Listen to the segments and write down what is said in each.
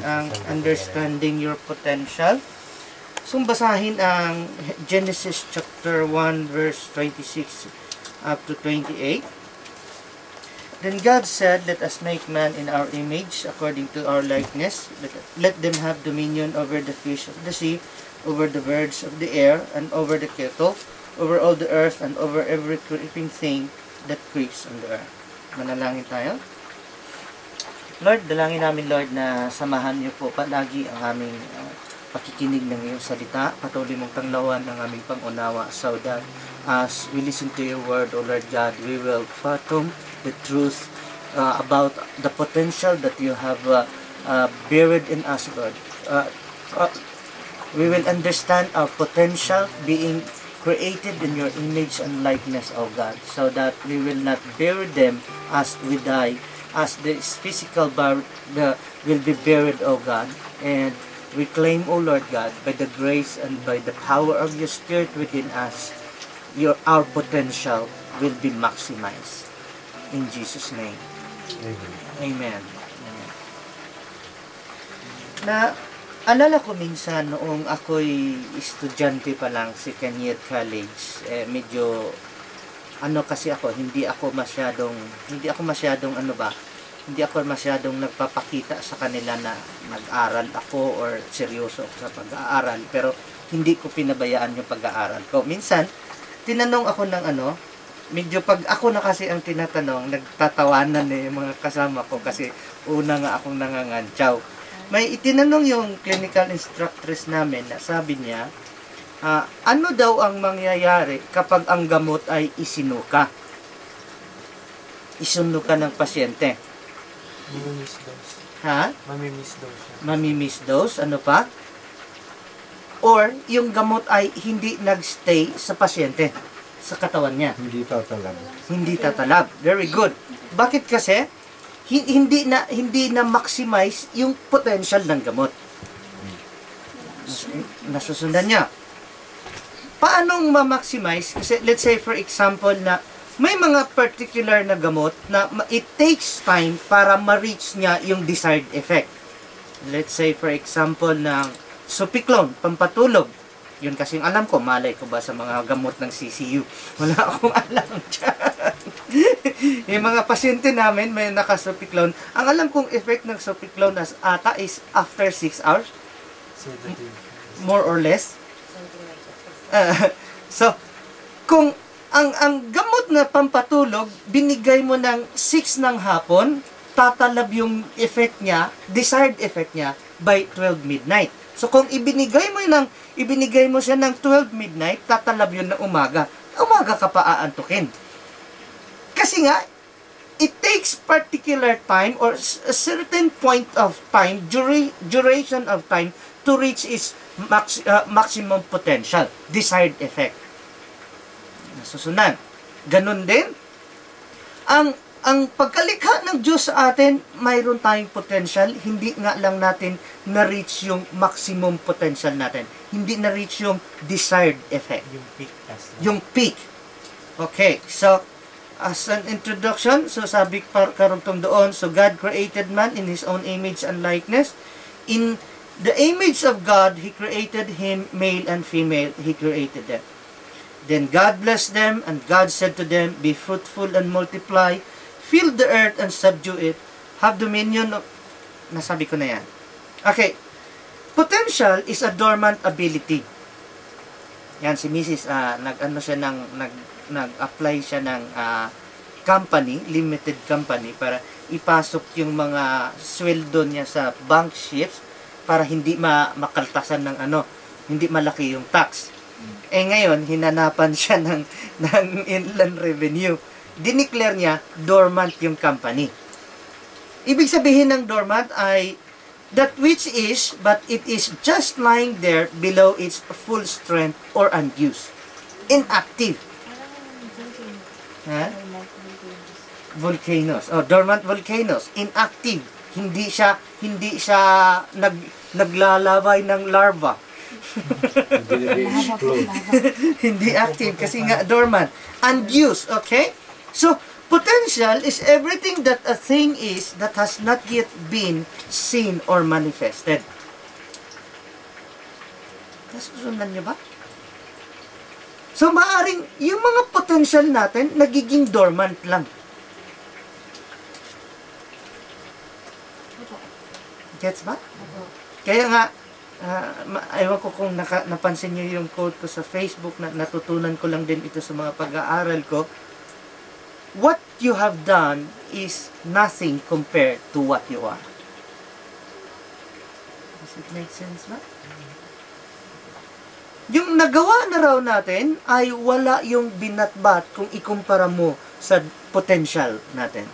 ang understanding your potential. So, basahin ang Genesis chapter 1 verse 26 up to 28. Then God said, "Let us make man in our image, according to our likeness. Let them have dominion over the fish of the sea, over the birds of the air, and over the cattle, over all the earth, and over every creeping thing that creeps on the earth." Manalangin tayo. Lord, dalangin namin, Lord, na samahan niyo po palagi ang aming pakikinig ng iyong salita. Patuloy mong tanglawan ang aming pangunawa, so that as we listen to your word, O Lord God, we will fathom the truth about the potential that you have buried in us, Lord. We will understand our potential being created in your image and likeness, O God, so that we will not bury them as we die, as the physical will be buried, O God. And we claim, O Lord God, by the grace and by the power of your Spirit within us, our potential will be maximized. In Jesus' name. Amen. Amen. Alala ko minsan noong ako'y estudyante pa lang, second year college, medyo kasi ako, hindi ako masyadong nagpapakita sa kanila na nag-aral ako or seryoso ako sa pag-aaral, pero hindi ko pinabayaan yung pag-aaral ko. Minsan tinanong ako ng medyo pag ako na kasi ang tinatanong, nagtatawanan yung mga kasama ko kasi una nga akong nangangantsaw. May itinanong yung clinical instructress namin na sabi niya, ano daw ang mangyayari kapag ang gamot ay isinuka? Isunuka ng pasyente. Mamimiss dose. Ha? Mamimiss dose. Mamimiss dose. Ano pa? Or yung gamot ay hindi nagstay sa pasyente, sa katawan niya. Hindi tatalab. Hindi tatalab. Very good. Bakit kasi? Hindi na maximize yung potential ng gamot. Nasusundan niya. Paanong ma-maximize? Kasi let's say for example na may mga particular na gamot na it takes time para ma-reach niya yung desired effect. Let's say for example ng Sopiclone, pampatulog. Yun kasing alam ko, malay ko ba sa mga gamot ng CCU? Wala akong alam dyan. Yung mga pasyente namin, may naka-Sopiclone. Ang alam kong effect ng Sopiclone ata is after 6 hours. More or less. So, kung ang gamot na pampatulog, binigay mo ng 6 ng hapon, tatalab yung effect niya, desired effect niya, by 12 midnight. So, kung ibinigay mo siya ng 12 midnight, tatalab yun ng umaga. Umaga ka pa aantukin. Kasi nga, it takes particular time or a certain point of time, duration of time, to reach its maximum potential, desired effect. Nasusunan. Ganun din, ang pagkalikha ng Diyos sa atin, mayroon tayong potential, hindi nga lang natin na-reach yung maximum potential natin. Hindi na-reach yung desired effect. Yung peak. Okay, so, as an introduction, so sabi karugtong doon, so God created man in His own image and likeness. In the image of God, He created him, male and female, He created them. Then God blessed them, and God said to them, "Be fruitful and multiply, fill the earth and subdue it, have dominion of..." Nasabi ko na yan. Okay. Potential is a dormant ability. Yan, si Mrs. Nag-apply siya ng company, limited company, para ipasok yung mga sweldo niya sa bank shifts para hindi makaltasan ng hindi malaki yung tax. Ngayon, hinanapan siya ng inland revenue. Dineclare niya, dormant yung company. Ibig sabihin ng dormant ay that which is, but it is just lying there below its full strength or unused. Inactive. Ha? Volcanoes. Dormant volcanoes. Inactive. Hindi siya naglalabay ng larva. Hindi Hindi active kasi nga dormant. Unused, okay? So, Potential is everything that a thing is that has not yet been seen or manifested. Nasusundan niyo ba? So, maaring yung mga potential natin nagiging dormant lang. Gets ba? Kaya nga, ewan ko kung napansin niyo yung quote ko sa Facebook na natutunan ko lang din ito sa mga pag-aaral ko. What you have done is nothing compared to what you are. Does it make sense ba? Yung nagawa na raw natin ay wala yung binatbat kung ikumpara mo sa potential natin.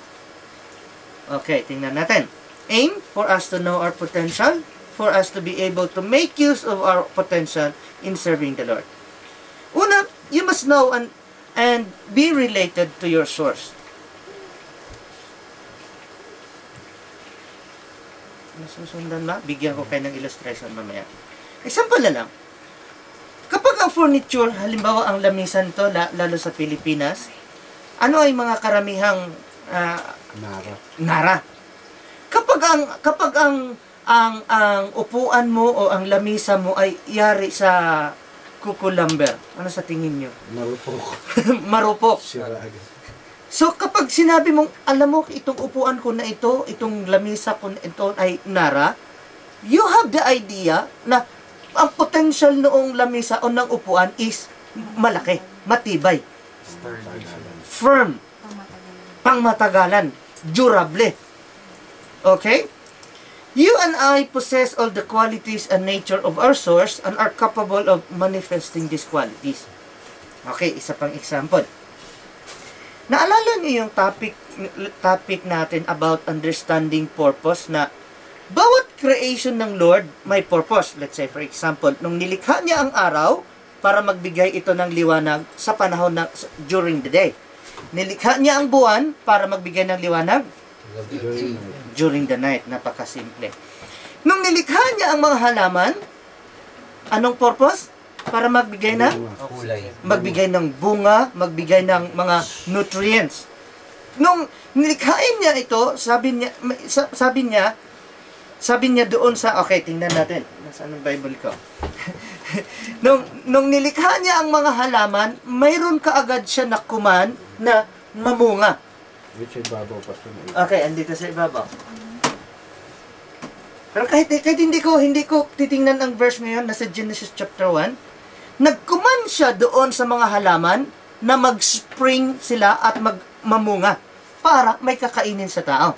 Okay, tingnan natin. Aim for us to know our potential, for us to be able to make use of our potential in serving the Lord. Una, you must know and be related to your source. Nasusundan ba? Bigyan ko kayo ng illustration mamaya. Example na lang. Kapag ang furniture, halimbawa ang lamisan to, lalo sa Pilipinas, ano ay mga karamihang nara. Kapag ang upuan mo o ang lamisa mo ay yari sa kukulamber, ano sa tingin nyo? Marupok. Marupok. Sira agad. So kapag sinabi mong, alam mo, itong upuan ko na ito, itong lamisa ko na ito ay nara, you have the idea na ang potential noong lamisa o ng upuan is malaki, matibay, firm, pangmatagalan, durable. Okay? You and I possess all the qualities and nature of our source and are capable of manifesting these qualities. Okay, isa pang example. Naalala niyo yung topic natin about understanding purpose na bawat creation ng Lord may purpose. Let's say, for example, nung nilikha niya ang araw para magbigay ito ng liwanag sa panahon during the day. Nilikha niya ang buwan para magbigay ng liwanag during the night. Napakasimple. Nung nilikha niya ang mga halaman, anong purpose? Para magbigay ng magbigay ng bunga, magbigay ng mga nutrients. Nung nilikhain niya ito, sabi niya doon sa, okay, tingnan natin. Nasaan ang Bible ko? nung nilikha niya ang mga halaman, mayroon kaagad siya na command na mamunga. Which ibabaw pa siya. Okay, andito sa ibabaw. Pero kahit hindi ko titingnan ang verse ngayon, nasa Genesis chapter 1, nag-command siya doon sa mga halaman na mag-spring sila at mamunga para may kakainin sa tao.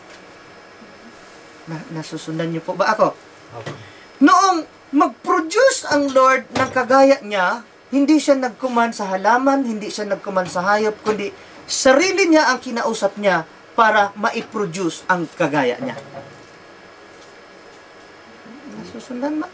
Nasusundan niyo po ba ako? Okay. Noong mag-produce ang Lord ng kagaya niya, hindi siya nag-command sa halaman, hindi siya nag-command sa hayop, kundi sarili niya ang kinausap niya para ma-produce ang kagaya niya. Nasusundan ba?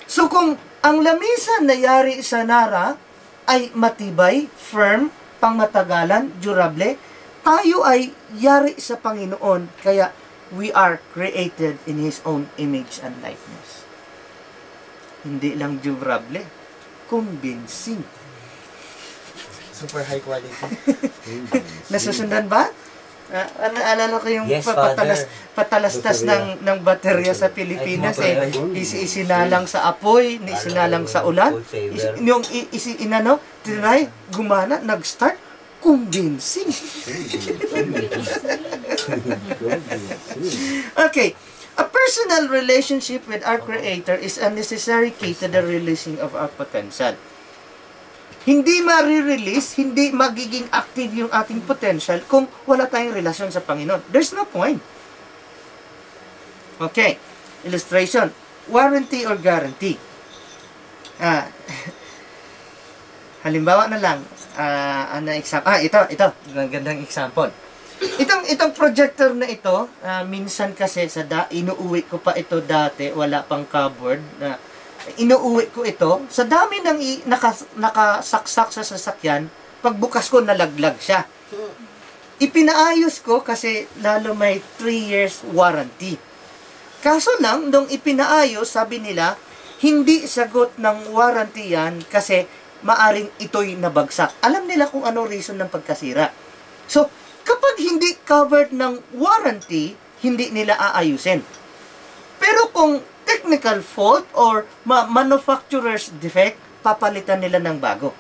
So kung ang lamisa na yari sa nara ay matibay, firm, pangmatagalan, durable, tayo ay yari sa Panginoon, kaya we are created in His own image and likeness. Hindi lang durable, convincing. Super high quality. Nasusundan ba? Alala ko yung Yes, patalastas ng baterya sa Pilipinas isinalang sa apoy, isinalang sa ulan. Yung tinry, gumana, nag-start, convincing. Okay. A personal relationship with our Creator is a necessary key to the releasing of our potential. Hindi ma-release, hindi magiging active yung ating potential kung wala tayong relasyon sa Panginoon. There's no point. Okay. Illustration. Warranty or guarantee. Halimbawa na lang, ito. Gandang example. Itong projector na ito, minsan kasi inuuwi ko pa ito dati, wala pang cupboard, inuuwi ko ito, sa dami ng nakasaksak sa sasakyan, pagbukas ko nalaglag siya. Ipinaayos ko kasi lalo may 3 years warranty. Kaso lang, nung ipinaayos, sabi nila, hindi sagot ng warranty yan kasi maaring ito'y nabagsak. Alam nila kung ano reason ng pagkasira. So, Kapag hindi covered ng warranty, hindi nila aayusin. Pero kung technical fault or manufacturer's defect, papalitan nila ng bago.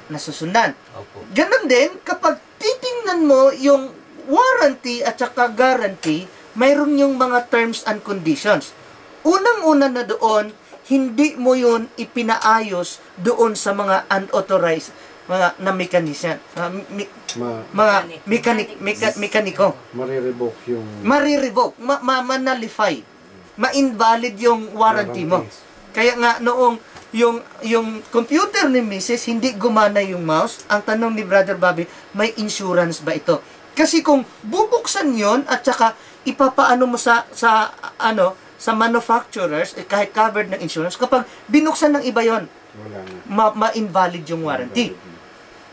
Nasusundan. Opo. Ganon din, kapag titingnan mo yung warranty at saka guarantee, mayroon yung mga terms and conditions. Unang-una na doon, hindi mo yun ipinaayos doon sa mga unauthorized mga na mekanisyan, mekaniko. Marirevoke yung... Marirevoke, manalify, ma-invalid yung warranty mo. Kaya nga noong yung computer ni Mrs. hindi gumana yung mouse, ang tanong ni Brother Bobby, may insurance ba ito? Kasi kung bubuksan yon at saka ipapaano mo sa manufacturers, kahit covered ng insurance, kapag binuksan ng iba yon, ma-invalid yung warranty.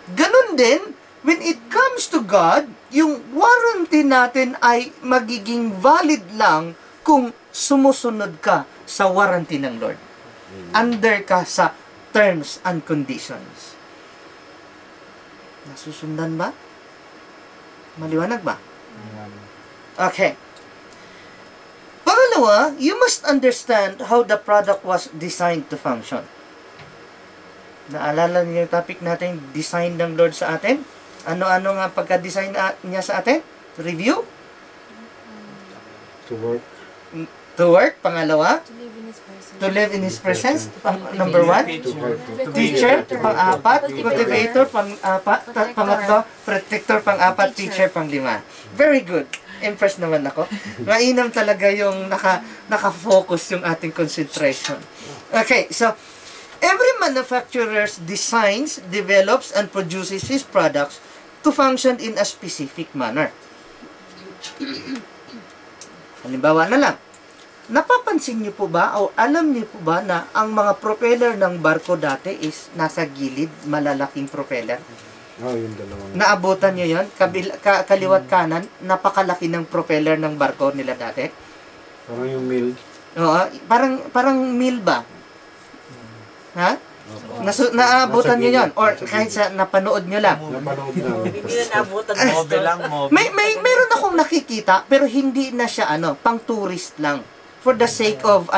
Ganon din, when it comes to God, yung warranty natin ay magiging valid lang kung sumusunod ka sa warranty ng Lord. Under ka sa terms and conditions. Nasusundan ba? Maliwanag ba? Okay. Pangalawa, you must understand how the product was designed to function. Naalala niyo yung topic natin, design ng Lord sa atin? Ano-ano nga pagka-design niya sa atin? Review? To work. To work, pangalawa. To live in His presence. To live in His presence, number 1. Teacher, pang-apat. Cultivator, pang-apat. Pangatlo, protector, pang-apat. Teacher, pang-lima. Very good. Impressed naman ako. Mainam talaga yung naka-focus yung ating concentration. Okay, so, every manufacturer designs, develops, and produces his products to function in a specific manner. Halimbawa na lang, napapansin niyo po ba o alam niyo po ba na ang mga propeller ng barko dati is nasa gilid, malalaking propeller? Yung dalawang... Naabutan niyo yon, kaliwat kanan, napakalaki ng propeller ng barko nila dati. Parang yung mill. Oo, parang mill ba? Ha? Naabutan niyo yon or kahit sa napanood niyo lang. Napanood na. Mobe lang, mobe. Meron akong nakikita pero hindi na siya pang tourist lang. For the sake of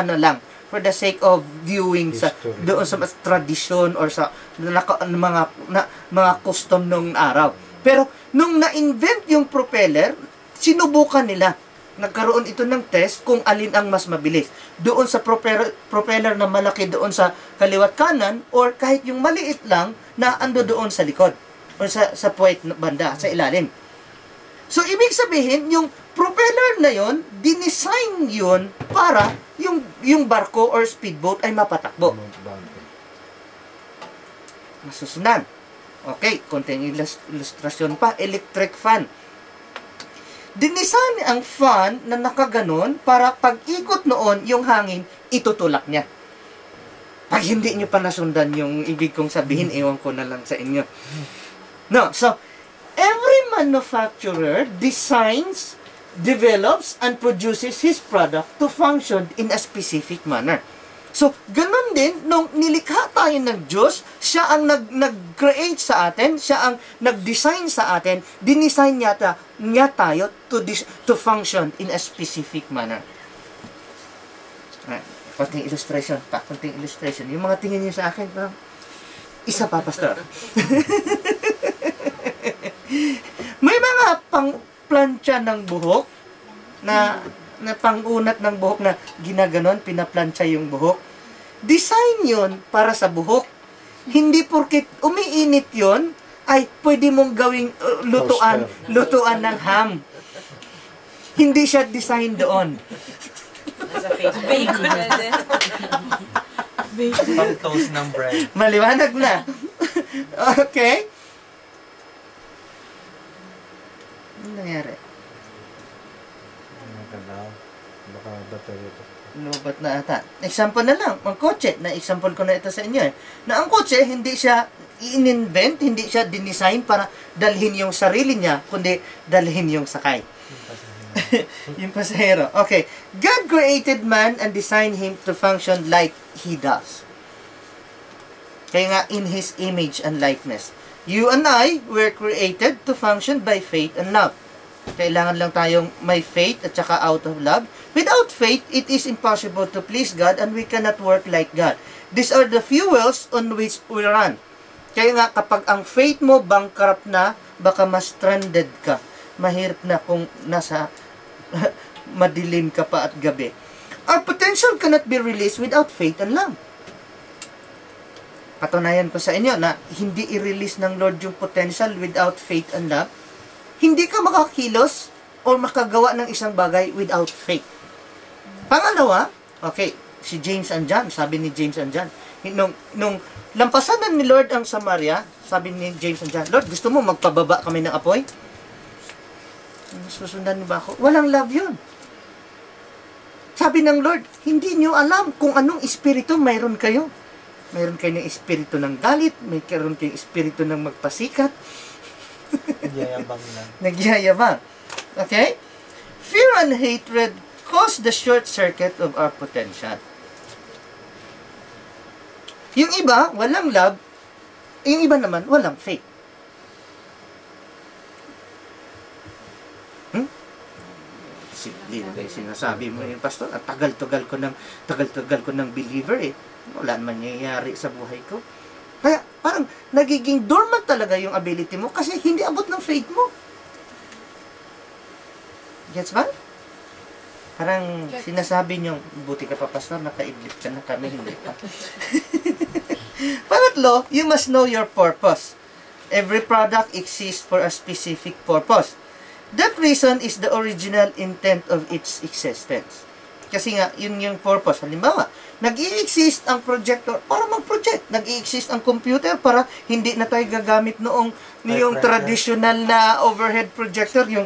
for the sake of viewing sa doon sa tradisyon or sa mga custom nung araw. Pero nung na-invent yung propeller, sinubukan nila. Nagkaroon ito ng test kung alin ang mas mabilis. Doon sa propeller na malaki doon sa kaliwat kanan or kahit yung maliit lang na ando doon sa likod o sa puwet na banda, sa ilalim. So, ibig sabihin, yung propeller na yon, dinesign yun para yung barko or speedboat ay mapatakbo. Masusunan. Okay, konting ilustrasyon pa. Electric fan. Dinisan ang fan na nakaganon para pag-ikot noon yung hangin, itutulak niya. Pag hindi nyo pa nasundan yung ibig kong sabihin, ewan ko na lang sa inyo. No, so, every manufacturer designs, develops, and produces his product to function in a specific manner. So, ganun din, nung nilikha tayo ng Diyos, siya ang nag-create sa atin, siya ang nag-design sa atin, dinisign niya tayo to function in a specific manner. Konting illustration pa, konting illustration. Yung mga tingin niyo sa akin, parang, isa pa, Pastor. May mga pang-plancha ng buhok, na pang-unat ng buhok na ginaganon, pinaplansya yung buhok. Design yun para sa buhok. Hindi porket umiinit yun, ay pwede mong gawing lutuan ng ham. Hindi siya design doon. Pang toast ng bread. Maliwanag na. Okay? Ano nangyari? Baka battery ito. Lubat na ata. Example na lang, ang kotse. Na-example ko na ito sa inyo Na ang kotse, hindi siya in-invent, hindi siya dinisign para dalhin yung sarili niya, kundi dalhin yung sakay. Yung pasahero. Okay. God created man and designed him to function like He does. Kaya nga, in His image and likeness. You and I were created to function by faith and love. Kailangan lang tayong may faith at saka out of love. Without faith, it is impossible to please God and we cannot work like God. These are the fuels on which we run. Kaya nga, kapag ang faith mo bankrupt na, baka mas stranded ka. Mahirap na kung nasa madilim ka pa at gabi. Our potential cannot be released without faith and love. Patunayan ko sa inyo na hindi i-release ng Lord yung potential without faith and love. Hindi ka makakilos o makagawa ng isang bagay without faith. Pangalawa, okay, si James and John, sabi ni James and John, nung lampasan ni Lord ang Samaria, sabi ni James and John, Lord, gusto mo magpababa kami ng apoy? Susundan ba ako? Walang love yun. Sabi ng Lord, hindi nyo alam kung anong espiritu mayroon kayo. Mayroon kayo ng espiritu ng galit, mayroon kayong espiritu ng magpasikat, Nagyayabang lang. Nagyayabang. Okay? Fear and hatred cause the short circuit of our potential. Yung iba, walang love. Yung iba naman, walang faith. Simple kayo sinasabi mo yung pastor, at tagal-tagal ko ng believer eh. Wala naman nangyayari sa buhay ko. Kaya parang nagiging dormant talaga yung ability mo kasi hindi abot ng faith mo. Gets ba? Parang sinasabi nyo, buti ka pa pastor, nakaidlip ka na kami, hindi pa. Pangatlo, you must know your purpose. Every product exists for a specific purpose. That reason is the original intent of its existence. Kasi nga, yun yung purpose. Halimbawa, nag-i-exist ang projector para mag-project. Nag-i-exist ang computer para hindi na tayo gagamit noong yung traditional na overhead projector, yung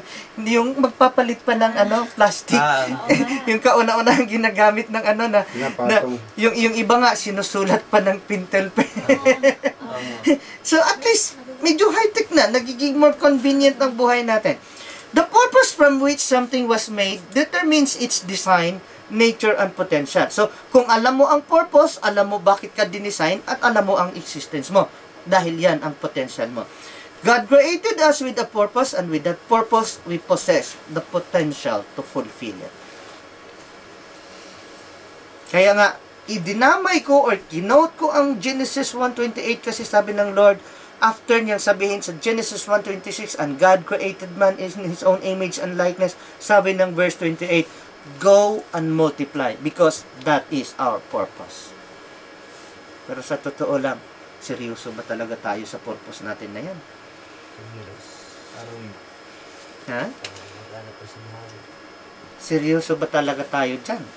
magpapalit pa ng plastic. Yung kauna-una ang ginagamit ng na yung iba nga sinusulat pa ng pintel pen. So at least medyo high-tech na, nagiging more convenient ang buhay natin. The purpose from which something was made determines its design, nature, and potential. So, kung alam mo ang purpose, alam mo bakit ka dinesign, at alam mo ang existence mo. Dahil yan ang potential mo. God created us with a purpose, and with that purpose, we possess the potential to fulfill it. Kaya nga, idinamay ko or kinote ko ang Genesis 1:28 kasi sabi ng Lord, after niyang sabihin sa Genesis 1:26, and God created man in His own image and likeness, sabi ng verse 28, go and multiply, because that is our purpose. Pero sa totoo lang, seryoso ba talaga tayo sa purpose natin na yan? Ha? Seryoso ba talaga tayo dyan?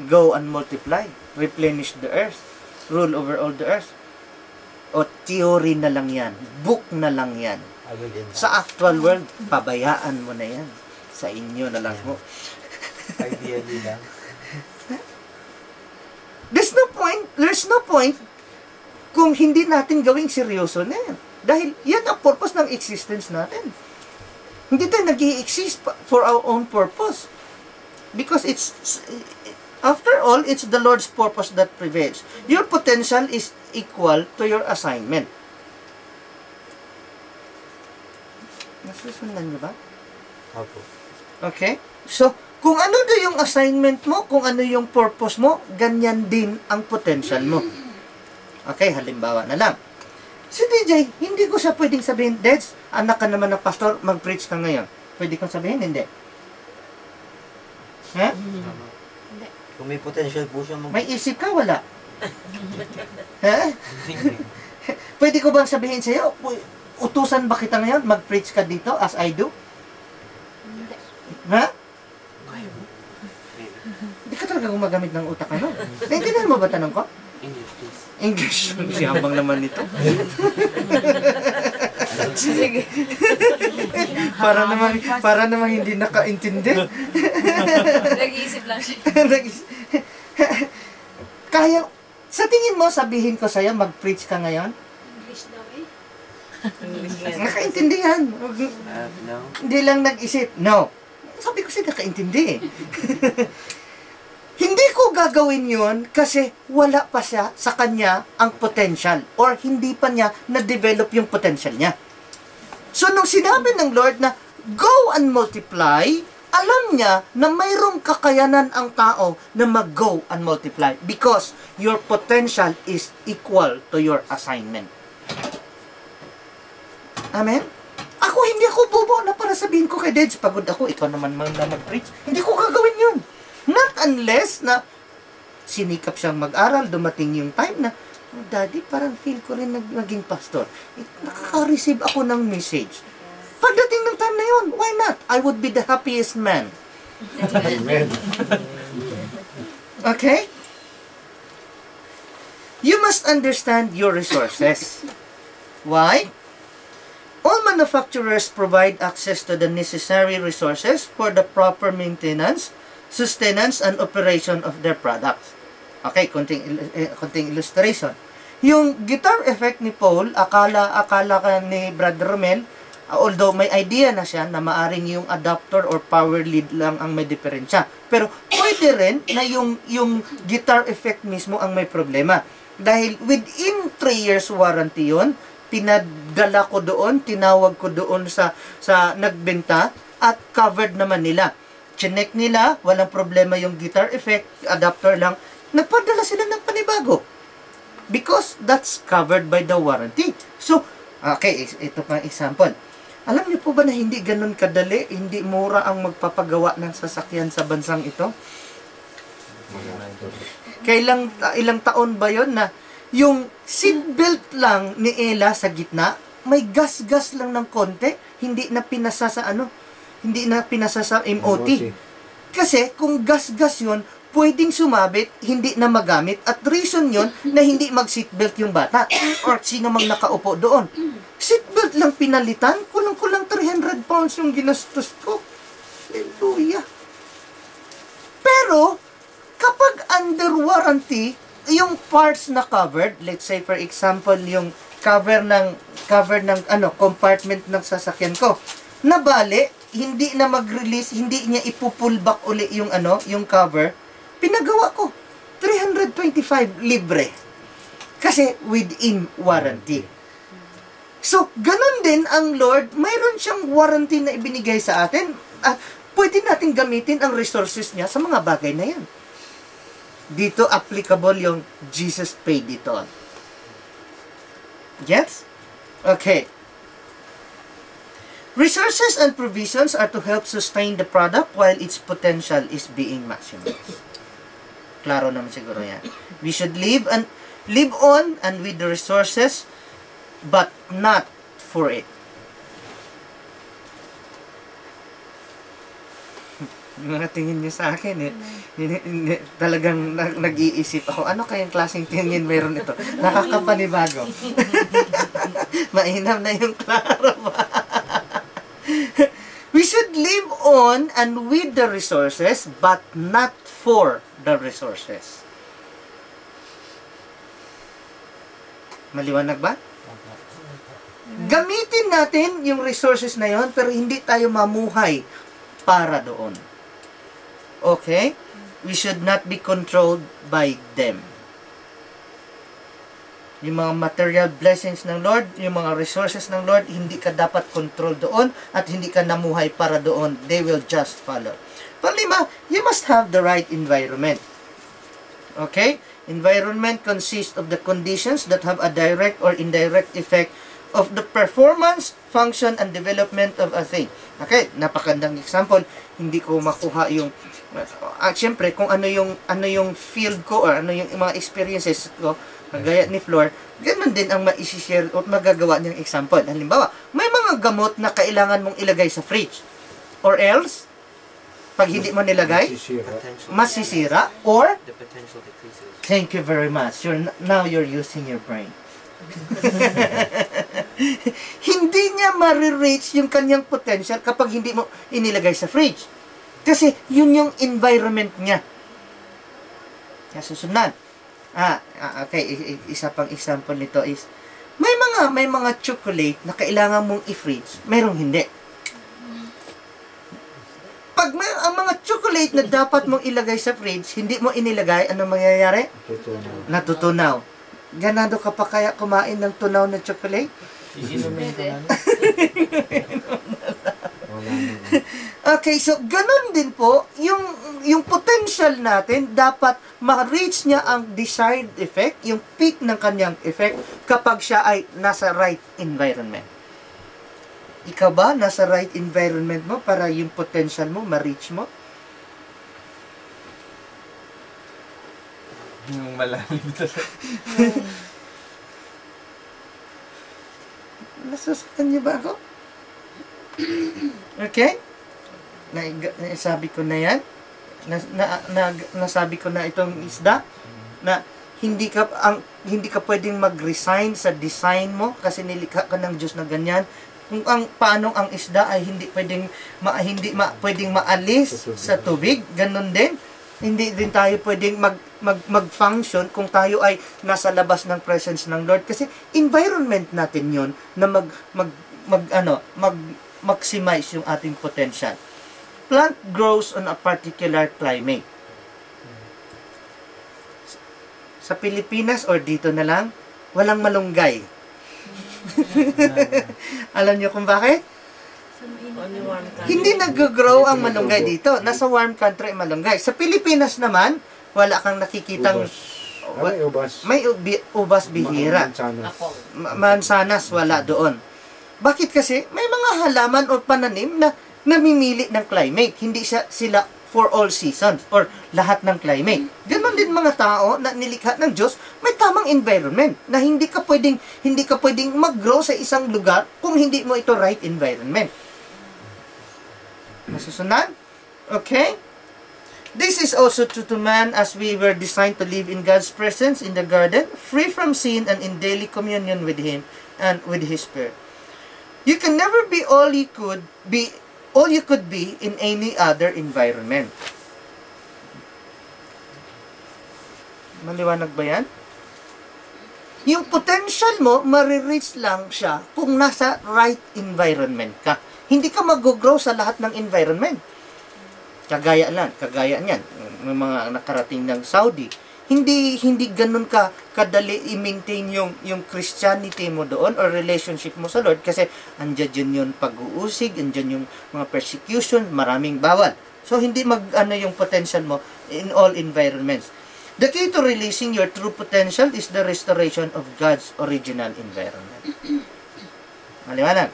Go and multiply, replenish the earth, rule over all the earth. O theory na lang yan, book na lang yan. Sa actual world, pabayaan mo na yan. Sa inyo na lang mo. Ideally lang. There's no point kung hindi natin gawing seryoso na yan. Dahil yan ang purpose ng existence natin. Hindi tayo nag-i-exist for our own purpose. Because after all, it's the Lord's purpose that prevails. Your potential is equal to your assignment. Nasusundan niyo ba? Opo. Okay? So, kung ano na yung assignment mo, kung ano yung purpose mo, ganyan din ang potential mo. Okay, halimbawa na lang. Si DJ, hindi ko siya pwedeng sabihin, Deds, anak ka naman ng pastor, mag-preach ka ngayon. Pwede kong sabihin, hindi. Ha? Kung may potential po siya May isip ka, wala. Ha? Pwede ko bang sabihin sa'yo, utusan ba kita ngayon, mag-preach ka dito as I do? Ha? Hindi ka talaga gumagamit ng utak, ano? Naintindihan mo ba tanong ko? English, please. English. Siyambang naman nito. Sige. para naman hindi nakaintindi. Nag-iisip lang siya. Kaya, sa tingin mo, sabihin ko sa'yo, mag-preach ka ngayon? English daw eh. Nakaintindihan. No. Hindi lang nag-isip. No. Sabi ko siya nakaintindi eh. Hindi ko gagawin yun kasi wala pa siya sa kanya ang potential or hindi pa niya na-develop yung potential niya. So, nung sinabi ng Lord na, go and multiply, alam niya na mayroong kakayanan ang tao na mag-go and multiply because your potential is equal to your assignment. Amen? Hindi ako bobo na para sabihin ko kay Deds, pagod ako, ikaw naman na mag-preach. Hindi ko gagawin yun. Not unless na sinikap siyang mag-aral, dumating yung time na, oh, Daddy, parang feel ko rin naging pastor. Nakaka-receive ako ng message. Pagdating ng time na yun, why not? I would be the happiest man. Amen. Okay? You must understand your resources. Why? All manufacturers provide access to the necessary resources for the proper maintenance, sustenance, and operation of their products. Okay, konting illustration. Yung guitar effect ni Paul, akala ka ni Brother Romel, although may idea na siya na maaring yung adapter or power lead lang ang may diferensya. Pero pwede rin na yung guitar effect mismo ang may problema. Dahil within 3 years warranty yun, pinadala ko doon, tinawag ko doon sa nagbenta at covered naman nila. Chinek nila, walang problema yung guitar effect, adapter lang, nagpadala sila ng panibago. Because that's covered by the warranty. So, okay, ito pa example. Alam niyo po ba na hindi ganun kadali, hindi mura ang magpapagawa ng sasakyan sa bansang ito? Ilang taon ba yon na yung seatbelt lang ni Ella sa gitna, may gas-gas lang ng konti, hindi na pinasa sa MOT. Kasi kung gas-gas yun, pwedeng sumabit, hindi na magamit, at reason yun na hindi mag-seatbelt yung bata or sino mang nakaupo doon. Seatbelt lang pinalitan, kulang-kulang 300 pounds yung ginastos ko. Hallelujah. Pero, kapag under warranty, yung parts na covered, let's say for example, yung cover ng compartment ng sasakyan ko, na bale, hindi na mag-release, hindi niya ipupull back uli yung cover, pinagawa ko. 325 libre. Kasi within warranty. So, ganun din ang Lord, mayroon siyang warranty na ibinigay sa atin. Pwede natin gamitin ang resources niya sa mga bagay na yan. Dito applicable yung Jesus paid it all. Yes? Okay. Resources and provisions are to help sustain the product while its potential is being maximized. Klaro naman siguro yan. We should live on and with the resources, but not for it. Mga tingin niyo sa akin talagang nag-iisip ako, ano kayang klaseng tingin meron ito? Nakakapanibago. Mainam na yung klaro ba? We should live on and with the resources, but not for the resources. Maliwanag ba? Gamitin natin yung resources na yon, pero hindi tayo mamuhay para doon. Okay? We should not be controlled by them. Yung mga material blessings ng Lord, yung mga resources ng Lord, hindi ka dapat control doon at hindi ka namuhay para doon. They will just follow. Panglima, you must have the right environment. Okay? Environment consists of the conditions that have a direct or indirect effect of the performance, function, and development of a thing. Okay? Napakandang example. Hindi ko makuha yung siyempre, kung ano yung field ko or ano yung mga experiences ko, kagaya ni Flor, ganun din ang ma-share o magagawa niyang example. Halimbawa, may mga gamot na kailangan mong ilagay sa fridge. Or else, pag hindi mo nilagay, masisira or The potential decreases. thank you very much. Now you're using your brain. Hindi niya ma-reach yung kanyang potential kapag hindi mo inilagay sa fridge. Kasi yun yung environment niya. Kaya susunod. Okay, isa pang example nito is may mga chocolate na kailangan mong i-fridge, mayroong hindi. Pag pag may, ang mga chocolate na dapat mong ilagay sa fridge, hindi mo inilagay, ano mangyayari? Tutunaw. Natutunaw. Ganado ka pa kaya kumain ng tunaw na chocolate? Iinumin ko na. Wala na. Okay, so ganun din po, yung potential natin, dapat ma-reach niya ang desired effect, yung peak ng kanyang effect, kapag siya ay nasa right environment. Ikaw ba, nasa right environment mo para yung potential mo, ma-reach mo? Yung malalim talaga. Nasusakan niyo ba ako? Okay? Nasabi ko na yan. Nasabi ko na itong isda na hindi ka pwedeng mag-resign sa design mo kasi nilikha ka ng Diyos na ganyan. Kung paano ang isda ay hindi pwedeng pwedeng maalis sa tubig, ganun din. Hindi din tayo pwedeng mag-function kung tayo ay nasa labas ng presence ng Lord kasi environment natin 'yon na maximize yung ating potential. Plant grows on a particular climate. Sa Pilipinas or dito na lang, walang malunggay. Alam niyo kung bakit? Hindi nag-grow ang malunggay dito. Nasa warm country malunggay. Sa Pilipinas naman, wala kang nakikitang May ubas. may ubas bihira. Mansanas. Mansanas wala doon. Bakit kasi? May mga halaman o pananim na namimili ng climate. Hindi sila for all seasons or lahat ng climate. Ganon din mga tao na nilikha ng Diyos, may tamang environment na hindi ka pwedeng mag-grow sa isang lugar kung hindi mo ito right environment. Masusunod? Okay? This is also true to man as we were designed to live in God's presence in the garden, free from sin and in daily communion with Him and with His Spirit. You can never be all you could be in any other environment. Maliwanag ba yan? Yung potential mo, marireach lang siya kung nasa right environment ka. Hindi ka mag-grow sa lahat ng environment. Kagaya niyan, may mga nakarating ng Saudi. Hindi ganun kadali i-maintain yung Christianity mo doon or relationship mo sa Lord kasi andyan yung pag-uusig, andyan yung mga persecution, maraming bawal. So hindi yung potential mo in all environments. The key to releasing your true potential is the restoration of God's original environment. Maliwanag?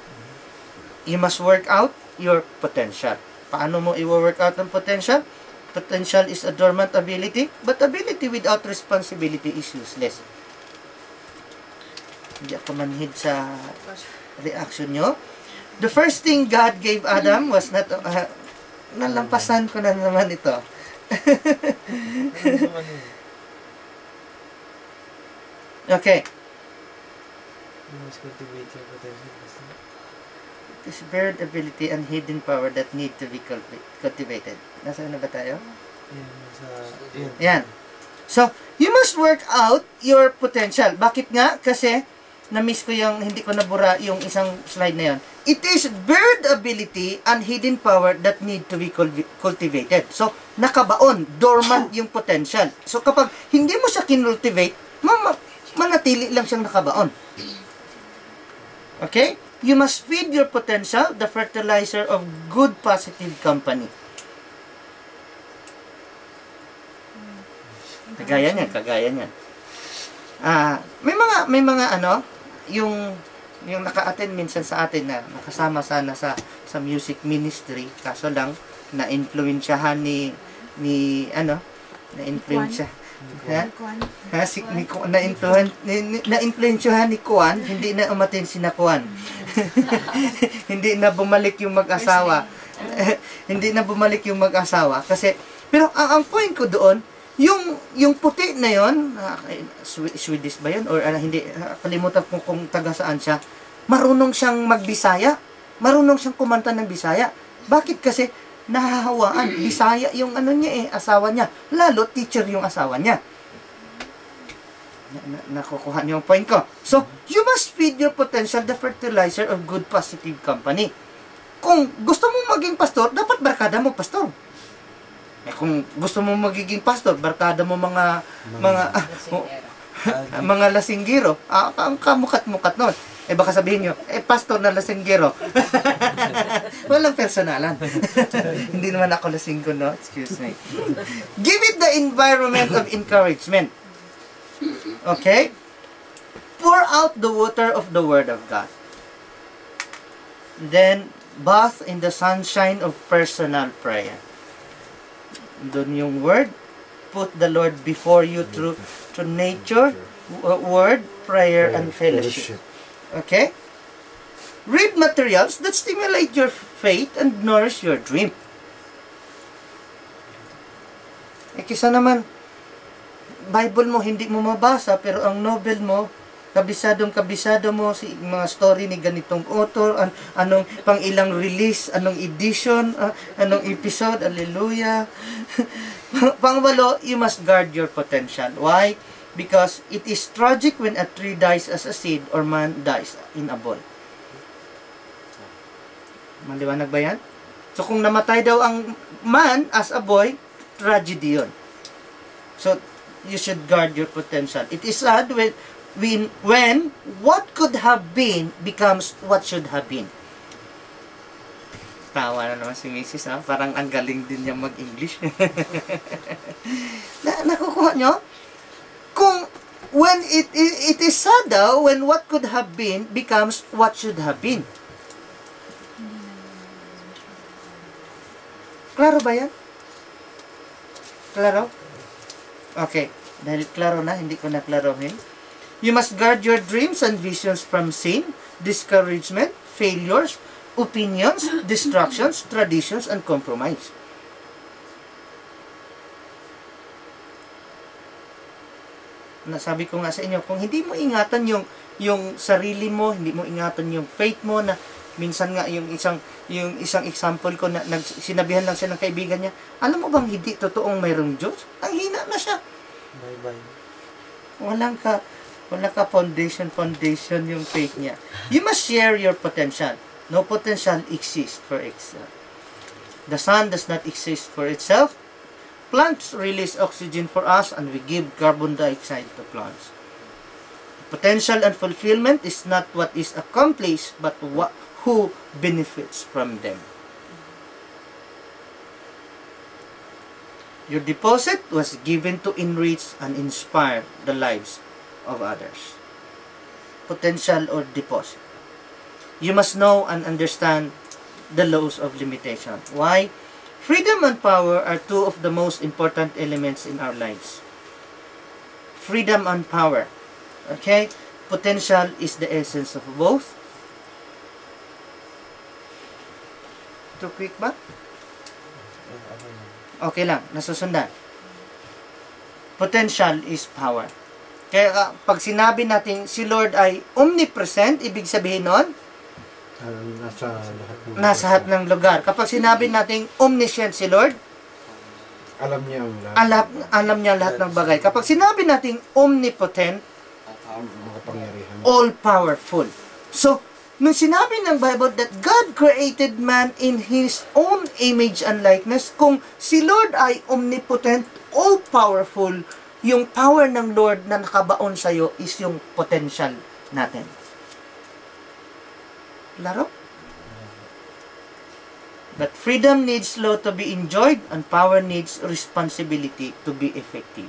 You must work out your potential. Paano mo i-work out ang potential? Potential is a dormant ability, but ability without responsibility is useless. Hindi ako manhid sa reaction nyo. The first thing God gave Adam was not... nalampasan ko na naman ito. Okay. You must cultivate your potential. This bird ability and hidden power that need to be cultivated. Nasaan na ba tayo? Yan. So, you must work out your potential. Bakit nga? Kasi, na-miss ko yung, hindi ko nabura yung isang slide na yan. It is bird ability and hidden power that need to be cultivated. So, nakabaon, dormant yung potential. So, kapag hindi mo siya kinultivate, manatili lang siyang nakabaon. Okay? You must feed your potential, the fertilizer of good positive company. Kagaya niyan. May mga yung naka-attend minsan sa atin na nakasama sana sa music ministry, kaso lang na-influensyahan na-influensya. Na-influensyahan ni Kuan, hindi na umatin si Kuan. Hindi na bumalik yung mag-asawa. Hindi na bumalik yung mag-asawa kasi pero ang point ko doon, yung puti na yon, Swedish ba yun or hindi, kalimutan ko kung taga saan siya. Marunong siyang magbisaya, marunong siyang kumanta ng Bisaya. Bakit? Kasi nahahawaan, Bisaya yung asawa niya. Lalo teacher yung asawa niya. Nakukuha niyo yung point ko. So, you must feed your potential, the fertilizer of good positive company. kung gusto mo maging pastor, dapat barkada mo pastor. Kung gusto mo magiging pastor, barkada mo mga mga lasinggero. Ang kamukat-mukat nun. Baka sabihin nyo, pastor na lasinggero. Walang personalan. Hindi naman ako lasinggo, no? Excuse me. Give it the environment of encouragement. Okay? Pour out the water of the Word of God. Then, bath in the sunshine of personal prayer. Doon yung Word. Put the Lord before you through nature, Word, prayer, and fellowship. Okay? Read materials that stimulate your faith and nourish your dream. Kisa naman, Bible mo hindi mo mabasa, pero ang novel mo, kabisadong-kabisado mo si mga story ni ganitong author, anong pang ilang release, anong edition, anong episode, hallelujah. Pangwalo, you must guard your potential. Why? Because it is tragic when a tree dies as a seed or man dies in a ball. Maliwanag ba yan? So kung namatay daw ang man as a boy, tragedy yun. So you should guard your potential. It is sad when what could have been becomes what should have been. Tawa na naman si Mrs. Ha? Parang ang galing din niya mag-English. Nakukuha nyo? Kung when it is sad daw when what could have been becomes what should have been. Klaro ba yan? Klaro? Okay. Dahil klaro na, hindi ko na klarohin. You must guard your dreams and visions from sin, discouragement, failures, opinions, distractions, traditions, and compromise. Nasabi ko nga sa inyo, kung hindi mo ingatan yung sarili mo, hindi mo ingatan yung faith mo, na minsan nga yung isang example ko na sinabihan lang siya ng kaibigan niya, alam mo bang hindi totoong mayroong Diyos? Ang hina na siya. Bye-bye. Wala ka foundation yung faith niya. You must share your potential. No potential exists for itself. The sun does not exist for itself. Plants release oxygen for us and we give carbon dioxide to plants. Potential and fulfillment is not what is accomplished, but who benefits from them. Your deposit was given to enrich and inspire the lives of others. Potential or deposit. You must know and understand the laws of limitation. Why? Freedom and power are two of the most important elements in our lives. Freedom and power. Okay? Potential is the essence of both. Too quick ba? Okay lang, nasusundan. Potential is power. Kaya pag sinabi natin si Lord ay omnipresent, ibig sabihin nun, nasa lahat ng lugar. Kapag sinabi natin omniscient si Lord, alam niya ang lahat. Alam niya lahat ng bagay. Kapag sinabi natin omnipotent, makapangyarihan. all powerful. So, nung sinabi ng Bible that God created man in His own image and likeness, kung si Lord ay omnipotent, all powerful, yung power ng Lord na nakabaon sa'yo is yung potential natin. Klaro? But freedom needs law to be enjoyed and power needs responsibility to be effective.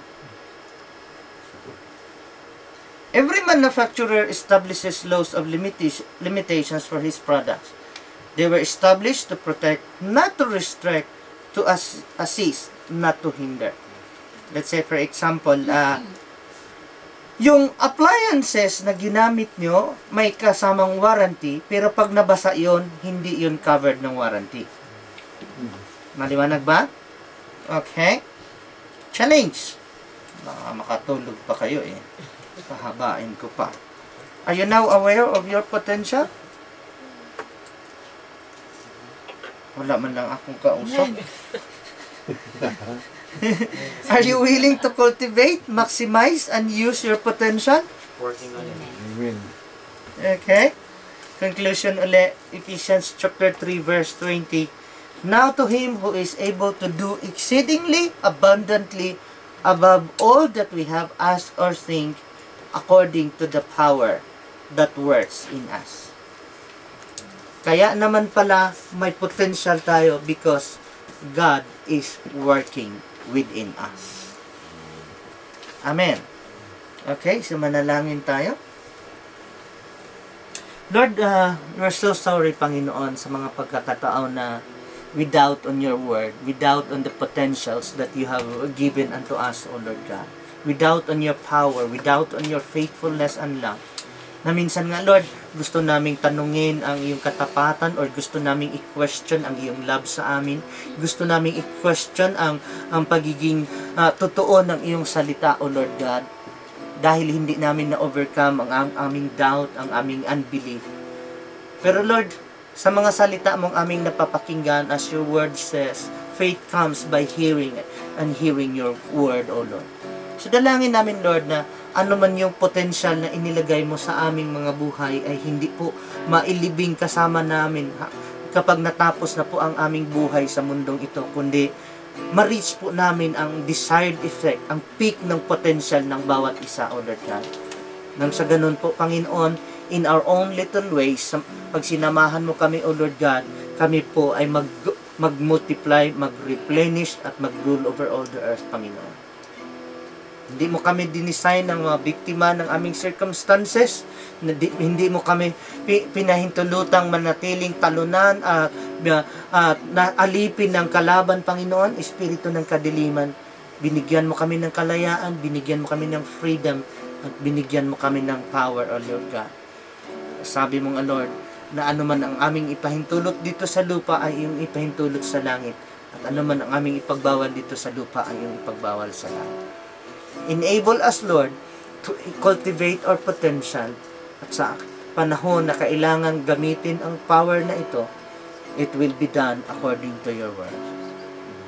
Every manufacturer establishes laws of limitations for his products. They were established to protect, not to restrict, to assist, not to hinder. Let's say, for example, yung appliances na ginamit nyo, may kasamang warranty, pero pag nabasa yon, hindi yon covered ng warranty. Maliwanag ba? Okay. Challenge. Baka makatulog pa kayo eh. Pahabain ko pa. Are you now aware of your potential? Wala man lang akong kausap. Are you willing to cultivate, maximize, and use your potential? Working on it. Amen. Okay. Conclusion uli, Ephesians chapter 3 verse 20. Now to him who is able to do exceedingly abundantly above all that we have asked or think, according to the power that works in us. Kaya naman pala may potential tayo because God is working within us. Amen. Okay, so manalangin tayo. Lord, we're so sorry, Panginoon, sa mga pagkakataon na we doubt on your word, we doubt on the potentials that you have given unto us, O Lord God. We doubt on your power, we doubt on your faithfulness and love. Na minsan nga, Lord, gusto naming tanungin ang iyong katapatan or gusto naming i-question ang iyong love sa amin. Gusto naming i-question ang pagiging totoo ng iyong salita, O Lord God. Dahil hindi namin na-overcome ang aming doubt, ang aming unbelief. Pero Lord, sa mga salita mong aming napapakinggan, as your word says, faith comes by hearing and hearing your word, O Lord. So dalangin namin, Lord, na ano man yung potential na inilagay mo sa aming mga buhay ay hindi po mailibing kasama namin kapag natapos na po ang aming buhay sa mundong ito, kundi ma-reach po namin ang desired effect, ang peak ng potential ng bawat isa, O Lord God. Nang sa ganun po, Panginoon, in our own little ways, pag sinamahan mo kami, O Lord God, kami po ay mag-multiply, mag-replenish, at mag-rule over all the earth, Panginoon. Hindi mo kami dinesign ng mga biktima ng aming circumstances. Hindi mo kami pinahintulutang manatiling talunan at alipin ng kalaban, Panginoon, espiritu ng kadiliman. Binigyan mo kami ng kalayaan, binigyan mo kami ng freedom, at binigyan mo kami ng power, O Lord God. Sabi mong, Lord, na anuman ang aming ipahintulot dito sa lupa ay iyong ipahintulot sa langit, at anuman ang aming ipagbawal dito sa lupa ay iyong ipagbawal sa langit. Enable us, Lord, to cultivate our potential, at sa panahon na kailangan gamitin ang power na ito, it will be done according to your word.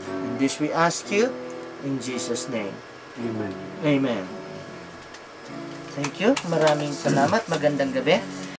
And this we ask you in Jesus' name. Amen. Amen. Thank you. Maraming salamat. Magandang gabi.